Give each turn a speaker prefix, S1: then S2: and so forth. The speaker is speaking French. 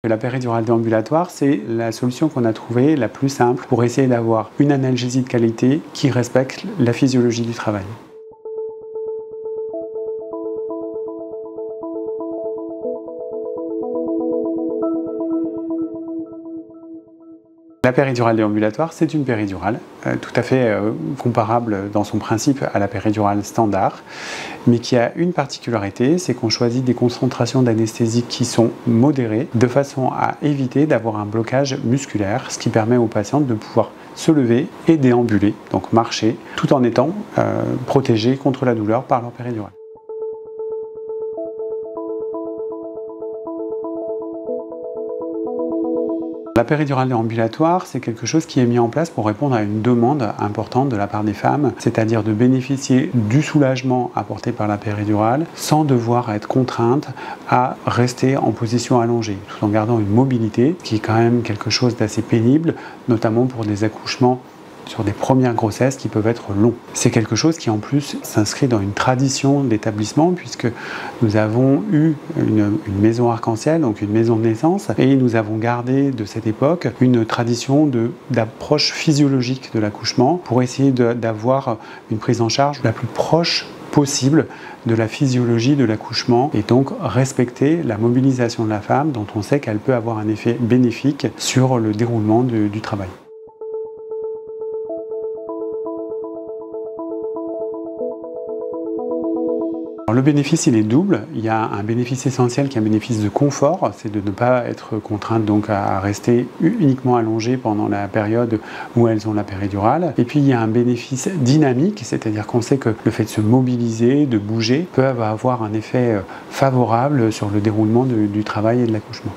S1: La péridurale déambulatoire, c'est la solution qu'on a trouvée la plus simple pour essayer d'avoir une analgésie de qualité qui respecte la physiologie du travail. La péridurale déambulatoire, c'est une péridurale tout à fait comparable dans son principe à la péridurale standard, mais qui a une particularité, c'est qu'on choisit des concentrations d'anesthésie qui sont modérées, de façon à éviter d'avoir un blocage musculaire, ce qui permet aux patientes de pouvoir se lever et déambuler, donc marcher, tout en étant protégées contre la douleur par leur péridurale. La péridurale déambulatoire, c'est quelque chose qui est mis en place pour répondre à une demande importante de la part des femmes, c'est-à-dire de bénéficier du soulagement apporté par la péridurale sans devoir être contrainte à rester en position allongée, tout en gardant une mobilité qui est quand même quelque chose d'assez pénible, notamment pour des accouchements sur des premières grossesses qui peuvent être longs. C'est quelque chose qui en plus s'inscrit dans une tradition d'établissement puisque nous avons eu une maison arc-en-ciel, donc une maison de naissance, et nous avons gardé de cette époque une tradition d'approche physiologique de l'accouchement pour essayer d'avoir une prise en charge la plus proche possible de la physiologie de l'accouchement et donc respecter la mobilisation de la femme dont on sait qu'elle peut avoir un effet bénéfique sur le déroulement du travail. Le bénéfice, il est double. Il y a un bénéfice essentiel qui est un bénéfice de confort, c'est de ne pas être contrainte donc à rester uniquement allongée pendant la période où elles ont la péridurale. Et puis il y a un bénéfice dynamique, c'est-à-dire qu'on sait que le fait de se mobiliser, de bouger, peut avoir un effet favorable sur le déroulement du travail et de l'accouchement.